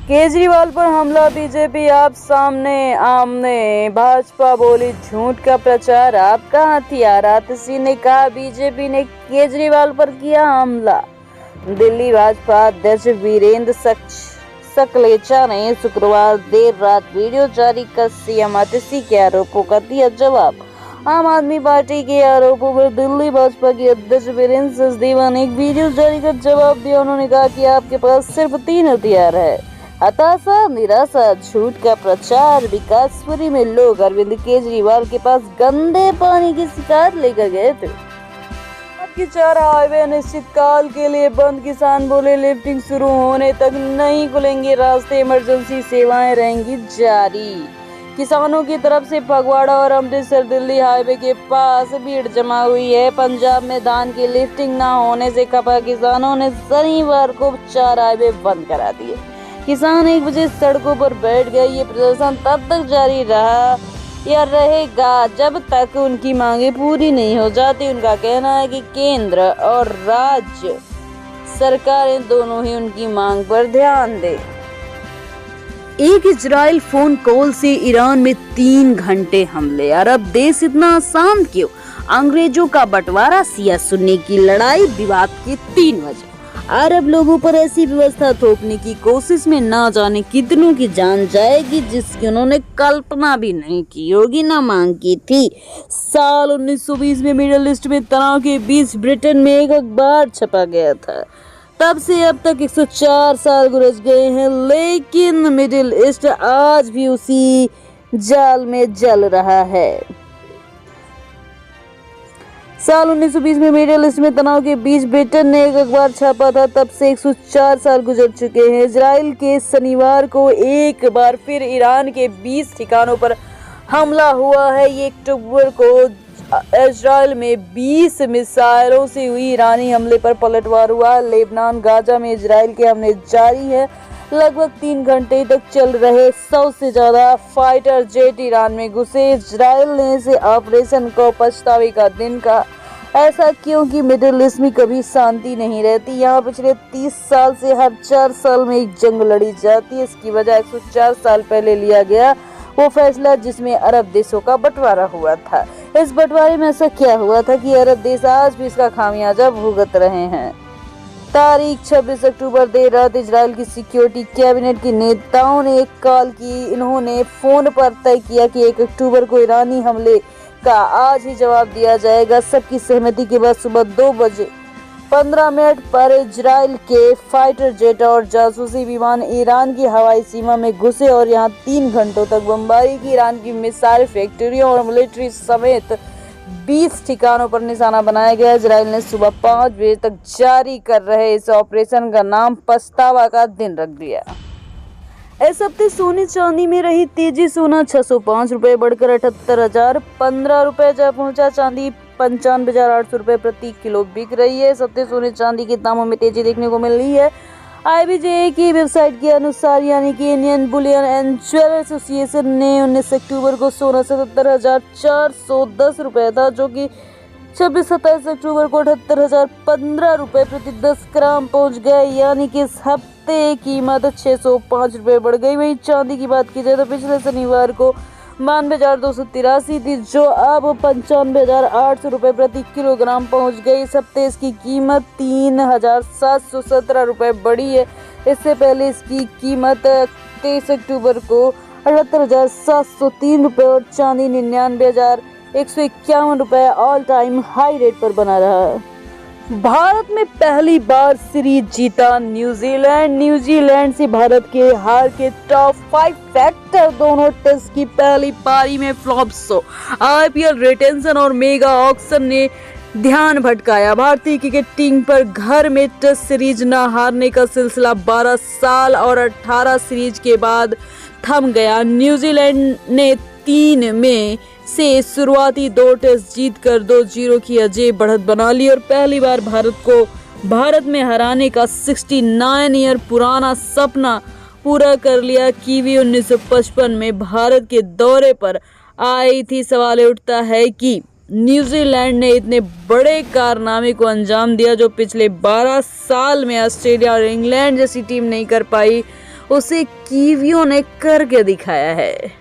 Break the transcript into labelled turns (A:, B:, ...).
A: केजरीवाल पर हमला, बीजेपी आप सामने आमने, भाजपा बोली झूठ का प्रचार आपका हथियार। आतिशी ने कहा बीजेपी ने केजरीवाल पर किया हमला। दिल्ली भाजपा अध्यक्ष वीरेंद्र सकलेचा ने शुक्रवार देर रात वीडियो जारी कर सीएम आतिशी के आरोपों का दिया जवाब। आम आदमी पार्टी के आरोपों पर दिल्ली भाजपा के अध्यक्ष वीरेंद्र सचदेवा ने एक वीडियो जारी कर जवाब दिया। उन्होंने कहा कि आपके पास सिर्फ 3 हथियार है: हताशा, निराशा, झूठ का प्रचार। विकासपुरी में लोग अरविंद केजरीवाल के पास गंदे पानी की शिकायत लेकर गए थे। आपकी 4 हाईवे अनिश्चितकाल के लिए बंद। किसान बोले लिफ्टिंग शुरू होने तक नहीं खुलेंगे रास्ते, इमरजेंसी सेवाएं रहेंगी जारी। किसानों की तरफ से फगवाड़ा और अमृतसर दिल्ली हाईवे के पास भीड़ जमा हुई है। पंजाब में धान की लिफ्टिंग न होने से खफा किसानों ने शनिवार को 4 हाईवे बंद करा दिए। किसान 1 बजे सड़कों पर बैठ गए। ये प्रदर्शन तब तक जारी रहा या रहेगा जब तक उनकी मांगे पूरी नहीं हो जाती। उनका कहना है कि केंद्र और राज्य सरकारें दोनों ही उनकी मांग पर ध्यान दें। एक इजराइल फोन कॉल से ईरान में 3 घंटे हमले। अरब देश इतना आसान क्यों? अंग्रेजों का बंटवारा, शिया सुन्नी की लड़ाई, विवाद की 3 वजह। अरब लोगों पर ऐसी व्यवस्था थोपने की कोशिश में ना जाने कितनों की जान जाएगी जिसकी उन्होंने कल्पना भी नहीं की होगी, ना मांग की थी। साल 1920 में मिडिल ईस्ट में तनाव के बीच ब्रिटेन में एक अखबार छपा गया था। तब से अब तक 104 साल गुजर गए हैं, लेकिन मिडिल ईस्ट आज भी उसी जाल में जल रहा है। साल 1920 में मिडिल ईस्ट में तनाव के बीच ब्रिटेन ने एक अखबार छापा था। तब से 104 साल गुजर चुके हैं। इजराइल के शनिवार को एक बार फिर ईरान के 20 ठिकानों पर हमला हुआ है। ये अक्टूबर को इजराइल में 20 मिसाइलों से हुई ईरानी हमले पर पलटवार हुआ। लेबनान, गाजा में इजराइल के हमले जारी है। लगभग 3 घंटे तक चल रहे 100 से ज्यादा फाइटर जेट ईरान में घुसे। इजराइल ने इसे ऑपरेशन को पछतावे का दिन कहा। ऐसा क्योंकि मिडिल ईस्ट में कभी शांति नहीं रहती। यहाँ पिछले 30 साल से हर 4 साल में एक जंग लड़ी जाती है। इसकी वजह 104 साल पहले लिया गया वो फैसला जिसमें अरब देशों का बंटवारा हुआ था। इस बंटवारे में ऐसा क्या हुआ था कि अरब देश आज भी इसका खामियाजा भुगत रहे हैं। तारीख 26 अक्टूबर देर रात इजराइल की सिक्योरिटी कैबिनेट के नेताओं ने एक कॉल की। इन्होंने फोन पर तय किया कि 1 अक्टूबर को ईरानी हमले का आज ही जवाब दिया जाएगा। सबकी सहमति के बाद सुबह 2 बजे 15 मिनट पर इजराइल के फाइटर जेट और जासूसी विमान ईरान की हवाई सीमा में घुसे और यहां 3 घंटों तक बमबारी की। ईरान की मिसाइल फैक्ट्रियों और मिलिट्री समेत 20 ठिकानों पर निशाना बनाया गया। इजराइल ने सुबह 5 बजे तक जारी कर रहे इस ऑपरेशन का नाम पछतावा का दिन रख दिया। इस हफ्ते सोने चांदी में रही तेजी। सोना 605 रुपए बढ़कर 78,015 रुपए जा पहुंचा। चांदी 95,800 रुपए प्रति किलो बिक रही है। इस हफ्ते सोने चांदी के दामों में तेजी देखने को मिल रही है। IBJ की वेबसाइट के अनुसार यानी कि Indian Boolean and jeweller association ने 19 अक्टूबर को सोना 77,410 रुपए था, जो कि 26-27 अक्टूबर को 78,015 रुपए प्रति 10 ग्राम पहुंच गए। यानी कि इस हफ्ते कीमत 605 रुपए बढ़ गई। वहीं चांदी की बात की जाए तो पिछले शनिवार को 92,283 थी, जो अब 95,800 रुपए प्रति किलोग्राम पहुंच गई। इस हफ्ते इसकी कीमत 3,717 रुपए बढ़ी है। इससे पहले इसकी कीमत 23 अक्टूबर को 78,703 रुपए और चांदी 99,151 रुपए ऑल टाइम हाई रेट पर बना रहा है। भारत में पहली बार सीरीज जीता न्यूजीलैंड। न्यूजीलैंड से भारत के हार के टॉप 5 फैक्टर। दोनों टेस्ट की पहली पारी में फ्लॉप शो, IPL रिटेंशन और मेगा ऑक्शन ने ध्यान भटकाया। भारतीय क्रिकेट टीम पर घर में टेस्ट सीरीज न हारने का सिलसिला 12 साल और 18 सीरीज के बाद थम गया। न्यूजीलैंड ने 3 में से शुरुआती 2 टेस्ट जीतकर 2-0 की अजय बढ़त बना ली और पहली बार भारत में हराने का 69 ईयर पुराना सपना पूरा कर लिया। कीवी 1955 में भारत के दौरे पर आई थी। सवाल उठता है कि न्यूजीलैंड ने इतने बड़े कारनामे को अंजाम दिया जो पिछले 12 साल में ऑस्ट्रेलिया और इंग्लैंड जैसी टीम नहीं कर पाई। उसे कीवियों ने करके दिखाया है।